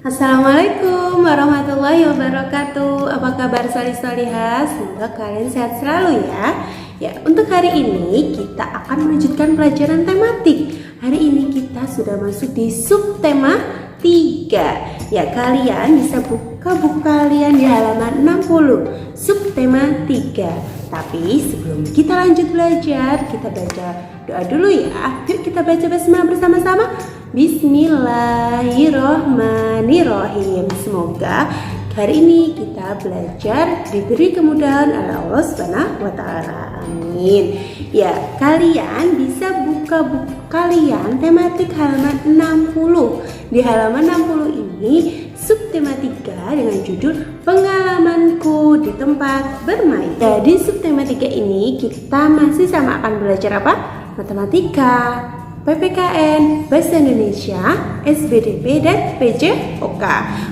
Assalamualaikum warahmatullahi wabarakatuh. Apa kabar salih-salihah? Semoga kalian sehat selalu ya. Ya, untuk hari ini kita akan melanjutkan pelajaran tematik. Hari ini kita sudah masuk di subtema 3. Ya, kalian bisa buka buku kalian di halaman 60, subtema 3. Tapi sebelum kita lanjut belajar, kita baca doa dulu ya. Yuk kita baca basmalah bersama-sama. Bismillahirrohmanirrohim. Semoga hari ini kita belajar diberi kemudahan oleh Allah Subhanahu wa Ta'ala. Amin. Ya, kalian bisa buka buku kalian tematik halaman 60. Di halaman 60 ini subtema 3 dengan judul pengalamanku di tempat bermain. Ya, di subtema 3 ini kita masih sama akan belajar apa? Matematika, PPKN, Bahasa Indonesia, SBDP, dan PJOK.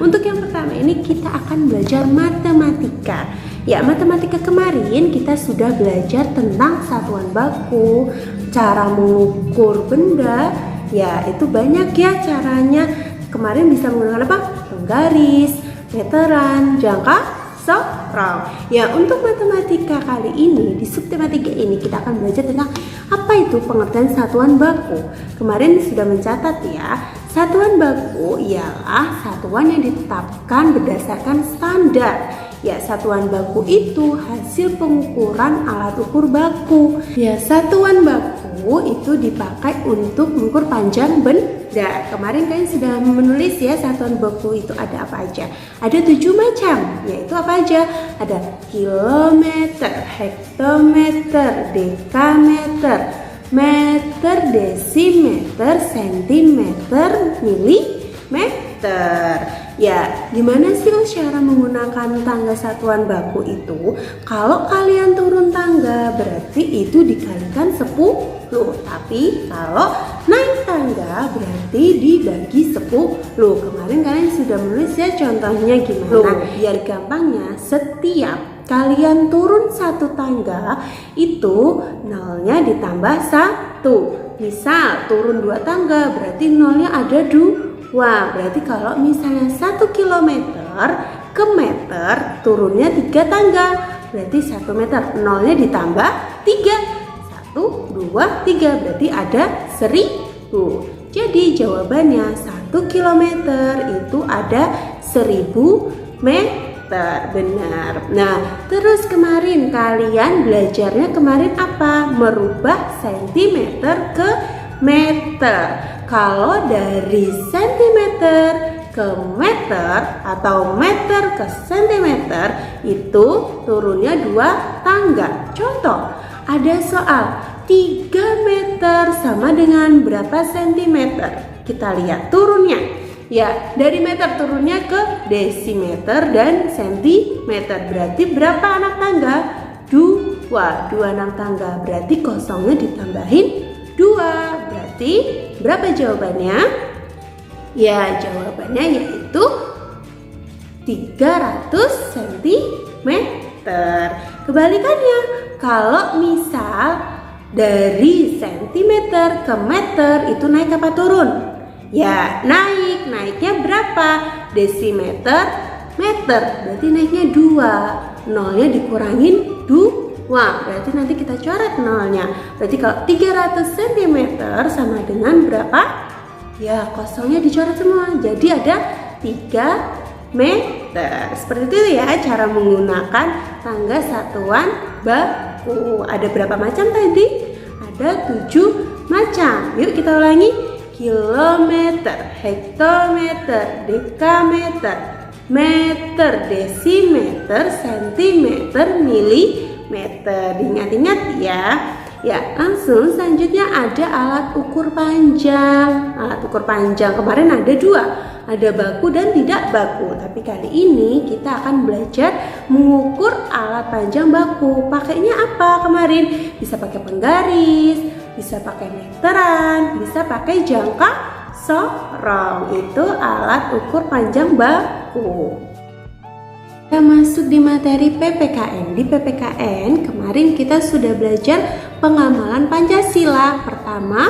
Untuk yang pertama ini kita akan belajar matematika. Ya, matematika kemarin kita sudah belajar tentang satuan baku, cara mengukur benda. Ya, itu banyak ya caranya. Kemarin bisa menggunakan apa? Penggaris, meteran, jangka sorong. Ya, untuk matematika kali ini di subtema 3 ini kita akan belajar tentang apa itu pengertian satuan baku. Kemarin sudah mencatat ya, satuan baku ialah satuan yang ditetapkan berdasarkan standar. Ya, satuan baku itu hasil pengukuran alat ukur baku. Ya, satuan baku itu dipakai untuk mengukur panjang benda. Kemarin kalian sudah menulis ya satuan baku itu ada apa aja. Ada 7 macam, yaitu apa aja? Ada kilometer, hektometer, dekameter, meter, desimeter, sentimeter, milimeter. Ya, gimana sih cara menggunakan tangga satuan baku itu? Kalau kalian turun tangga berarti itu dikalikan 10. Tapi kalau naik tangga berarti dibagi 10. Kemarin kalian sudah menulis ya contohnya gimana? Biar gampangnya, setiap kalian turun satu tangga itu nolnya ditambah 1. Misal turun 2 tangga berarti nolnya ada 2. Berarti kalau misalnya 1 kilometer ke meter turunnya 3 tangga, berarti 1 meter, nolnya ditambah 3. 1, 2, 3, berarti ada 1000. Jadi jawabannya 1 kilometer itu ada 1000 meter. Benar. Nah, terus kemarin kalian belajarnya apa? Merubah sentimeter ke meter. Kalau dari sentimeter ke meter atau meter ke sentimeter itu turunnya 2 tangga. Contoh, ada soal 3 meter sama dengan berapa sentimeter? Kita lihat turunnya. Ya, dari meter turunnya ke desimeter dan sentimeter. Berarti berapa anak tangga? 2 anak tangga. Berarti kosongnya ditambahin 2. Berarti berapa jawabannya? Ya, jawabannya yaitu 300 cm. Kebalikannya, kalau misal dari sentimeter ke meter itu naik apa turun? Ya, naik. Naiknya berapa? Desimeter, meter. Berarti naiknya 2. Nolnya dikurangin 2. Berarti nanti kita coret nolnya. Berarti kalau 300 cm sama dengan berapa? Ya, kosongnya dicoret semua. Jadi ada 3 meter. Seperti itu ya cara menggunakan tangga satuan baku. Ada berapa macam tadi? Ada 7 macam. Yuk kita ulangi. Kilometer, hektometer, dekameter, meter, desimeter, sentimeter, milimeter. Diingat-ingat ya. Ya, langsung selanjutnya ada alat ukur panjang. Alat ukur panjang kemarin ada 2, ada baku dan tidak baku. Tapi kali ini kita akan belajar mengukur alat panjang baku. Pakainya apa kemarin? Bisa pakai penggaris, bisa pakai meteran, bisa pakai jangka sorong. Itu alat ukur panjang baku. Kita masuk di materi PPKN. Di PPKN kemarin kita sudah belajar pengamalan Pancasila. Pertama,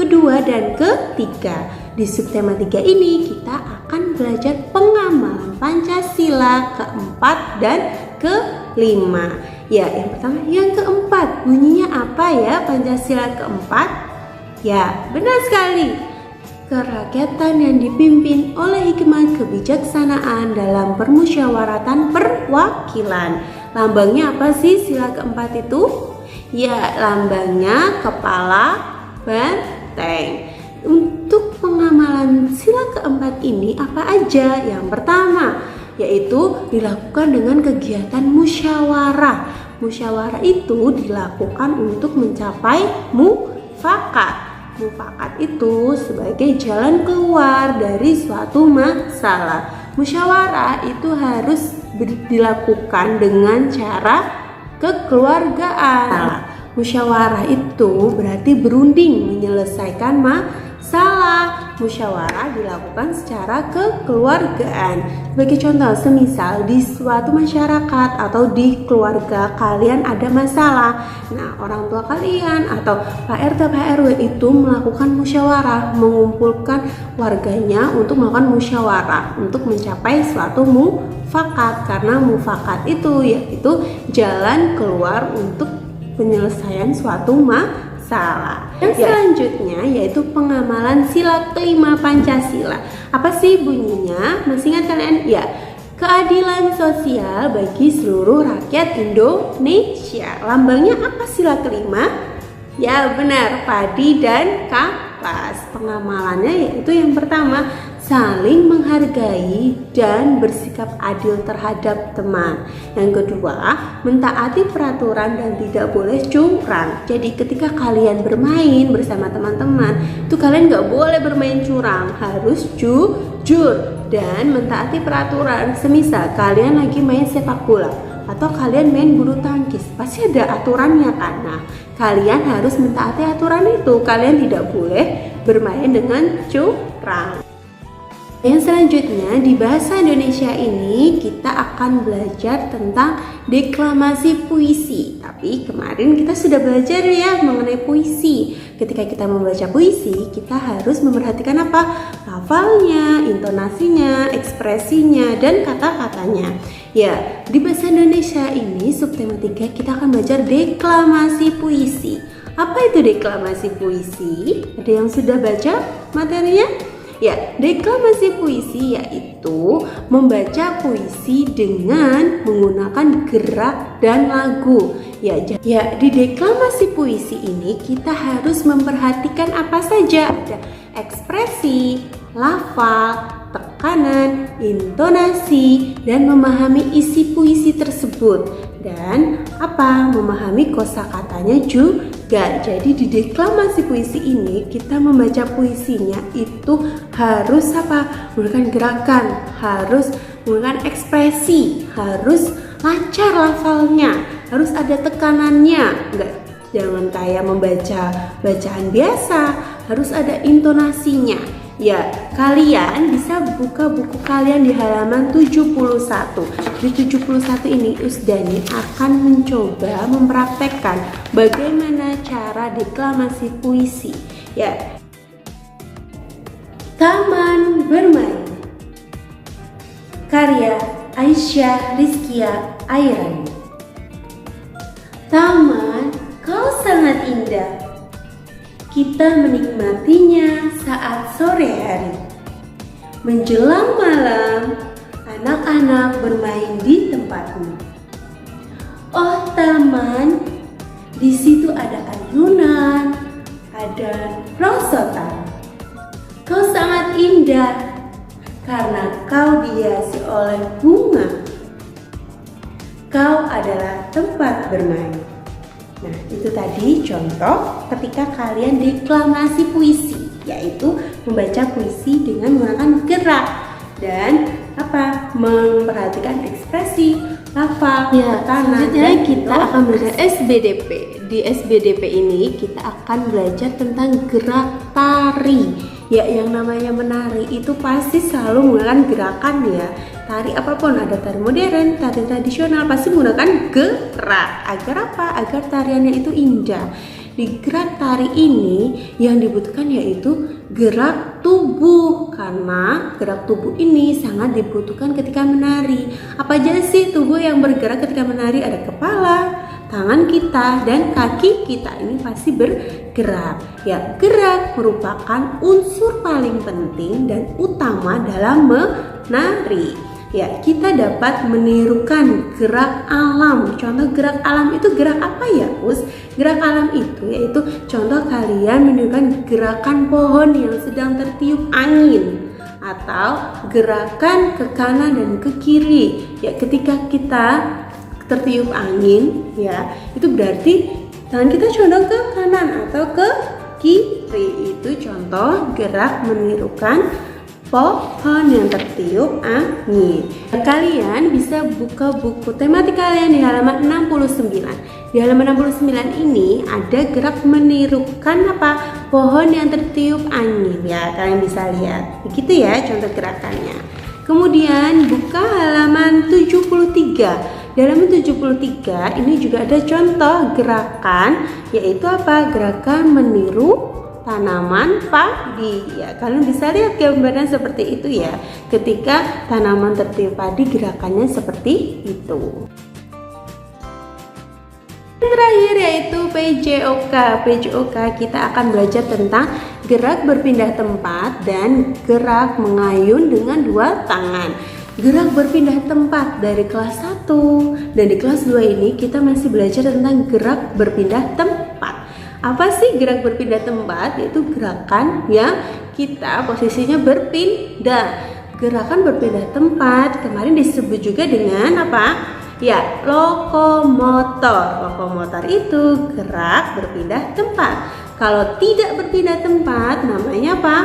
kedua, dan ketiga. Di subtema 3 ini kita akan belajar pengamalan Pancasila keempat dan kelima. Ya, yang pertama, yang keempat, bunyinya apa ya Pancasila keempat? Ya, benar sekali. Kerakyatan yang dipimpin oleh hikmat kebijaksanaan dalam permusyawaratan perwakilan. Lambangnya apa sih sila keempat itu? Ya, lambangnya kepala banteng. Untuk pengamalan sila keempat ini apa aja? Yang pertama, yaitu dilakukan dengan kegiatan musyawarah. Musyawarah itu dilakukan untuk mencapai mufakat. Mufakat itu sebagai jalan keluar dari suatu masalah. Musyawarah itu harus dilakukan dengan cara kekeluargaan. Musyawarah itu berarti berunding menyelesaikan masalah. Musyawarah dilakukan secara kekeluargaan. Sebagai contoh, semisal di suatu masyarakat atau di keluarga kalian ada masalah. Nah, orang tua kalian atau Pak RT Pak RW itu melakukan musyawarah, mengumpulkan warganya untuk melakukan musyawarah untuk mencapai suatu mufakat. Karena mufakat itu yaitu jalan keluar untuk penyelesaian suatu masalah. Yang selanjutnya yaitu pengamalan sila kelima Pancasila. Apa sih bunyinya? Masih ingat kalian? Ya, keadilan sosial bagi seluruh rakyat Indonesia. Lambangnya apa sila kelima? Ya benar, padi dan kapas. Pengamalannya yaitu yang pertama, saling menghargai dan bersikap adil terhadap teman. Yang kedua, mentaati peraturan dan tidak boleh curang. Jadi ketika kalian bermain bersama teman-teman, itu kalian gak boleh bermain curang, harus jujur dan mentaati peraturan. Semisal kalian lagi main sepak bola atau kalian main bulu tangkis, pasti ada aturannya kan. Nah, kalian harus mentaati aturan itu. Kalian tidak boleh bermain dengan curang. Yang selanjutnya di bahasa Indonesia ini kita akan belajar tentang deklamasi puisi. Tapi kemarin kita sudah belajar ya mengenai puisi. Ketika kita membaca puisi, kita harus memperhatikan apa? Lafalnya, intonasinya, ekspresinya, dan kata-katanya. Ya, di bahasa Indonesia ini subtema 3 kita akan belajar deklamasi puisi. Apa itu deklamasi puisi? Ada yang sudah baca materinya? Ya, deklamasi puisi yaitu membaca puisi dengan menggunakan gerak dan lagu. Ya, di deklamasi puisi ini kita harus memperhatikan apa saja. Ada ekspresi, lafal, tekanan, intonasi, dan memahami isi puisi tersebut. Dan memahami kosakatanya juga. Jadi di deklamasi puisi ini kita membaca puisinya itu harus menggunakan gerakan, harus menggunakan ekspresi, harus lancar lafalnya, harus ada tekanannya. Jangan kayak membaca bacaan biasa, harus ada intonasinya. Ya, kalian bisa buka buku kalian di halaman 71. Di 71 ini Usdani akan mencoba mempraktekkan bagaimana cara deklamasi puisi. Ya. Taman Bermain. Karya Aisyah Rizkia Airani. Taman, kau sangat indah. Kita menikmatinya saat sore hari. Menjelang malam, anak-anak bermain di tempatmu. Oh taman, di situ ada ayunan, ada perosotan. Kau sangat indah karena kau dihiasi oleh bunga. Kau adalah tempat bermain. Nah, itu tadi contoh ketika kalian deklamasi puisi, yaitu membaca puisi dengan menggunakan gerak dan memperhatikan ekspresi, lafal, tekanan. Selanjutnya kita akan belajar SBDP. Di SBDP ini kita akan belajar tentang gerak tari. Ya, yang namanya menari itu pasti selalu menggunakan gerakan ya. Tari apapun, ada tari modern, tari tradisional, pasti menggunakan gerak. Agar apa? Agar tariannya itu indah. Di gerak tari ini yang dibutuhkan yaitu gerak tubuh, karena gerak tubuh ini sangat dibutuhkan ketika menari. Apa aja sih tubuh yang bergerak ketika menari? Ada kepala, tangan kita, dan kaki kita ini pasti bergerak. Ya, gerak merupakan unsur paling penting dan utama dalam menari. Ya, kita dapat menirukan gerak alam. Contoh gerak alam itu gerak apa ya, Us? Gerak alam itu yaitu contoh kalian menirukan gerakan pohon yang sedang tertiup angin, atau gerakan ke kanan dan ke kiri. Ya, ketika kita tertiup angin, ya, itu berarti tangan kita condong ke kanan atau ke kiri. Itu contoh gerak menirukan pohon yang tertiup angin. Kalian bisa buka buku tematik kalian di halaman 69. Di halaman 69 ini ada gerak menirukan apa? Pohon yang tertiup angin. Ya, kalian bisa lihat. Begitu ya contoh gerakannya. Kemudian buka halaman 73. Di halaman 73 ini juga ada contoh gerakan, yaitu apa? Gerakan meniru tanaman padi. Ya, kalian bisa lihat gambaran seperti itu ya. Ketika tanaman tertiup padi, gerakannya seperti itu. Yang terakhir yaitu PJOK. PJOK kita akan belajar tentang gerak berpindah tempat dan gerak mengayun dengan dua tangan. Gerak berpindah tempat dari kelas 1 dan di kelas 2 ini kita masih belajar tentang gerak berpindah tempat. Apa sih gerak berpindah tempat? Yaitu gerakan yang kita posisinya berpindah. Gerakan berpindah tempat kemarin disebut juga dengan apa? Ya, lokomotor. Lokomotor itu gerak berpindah tempat. Kalau tidak berpindah tempat namanya apa?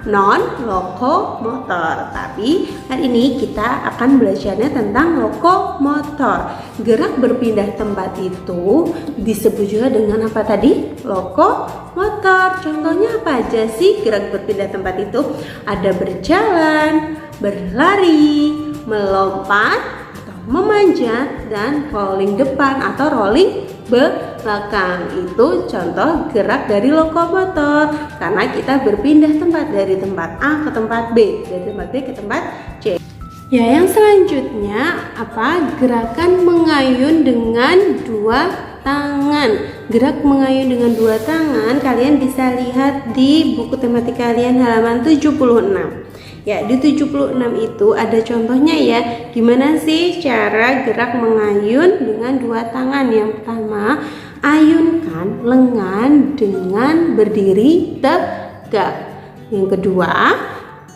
Non lokomotor. Tapi hari ini kita akan belajarnya tentang lokomotor. Gerak berpindah tempat itu disebut juga dengan apa tadi? Lokomotor. Contohnya apa aja sih gerak berpindah tempat itu? Ada berjalan, berlari, melompat, atau memanjat, dan rolling depan atau rolling belakang. Itu contoh gerak dari lokomotor, karena kita berpindah tempat dari tempat A ke tempat B, dari tempat B ke tempat C. Ya, yang selanjutnya apa? Gerakan mengayun dengan dua tangan. Gerak mengayun dengan dua tangan kalian bisa lihat di buku tematik kalian halaman 76. Ya, di 76 itu ada contohnya ya. Gimana sih cara gerak mengayun dengan dua tangan? Yang pertama, ayunkan lengan dengan berdiri tegak. Yang kedua,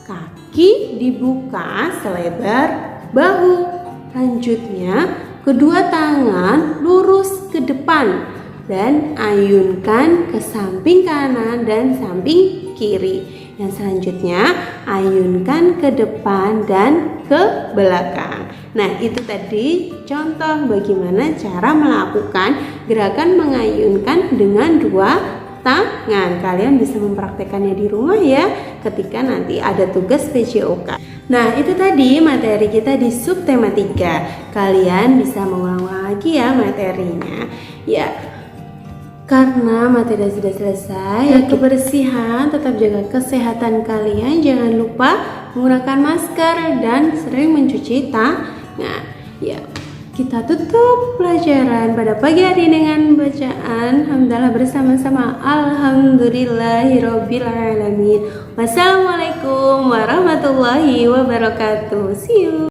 kaki dibuka selebar bahu. Selanjutnya, kedua tangan lurus ke depan dan ayunkan ke samping kanan dan samping kiri. Yang selanjutnya, ayunkan ke depan dan ke belakang. Nah, itu tadi contoh bagaimana cara melakukan gerakan mengayunkan dengan dua tangan. Kalian bisa mempraktekannya di rumah ya, ketika nanti ada tugas PJOK. Nah, itu tadi materi kita di subtema 3. Kalian bisa mengulang lagi ya materinya. Ya, karena materi sudah selesai, kebersihan, tetap jaga kesehatan kalian. Jangan lupa menggunakan masker dan sering mencuci tangan. Ya, kita tutup pelajaran pada pagi hari dengan bacaan hamdalah bersama-sama. Alhamdulillahirobbilalamin. Wassalamualaikum warahmatullahi wabarakatuh. See you.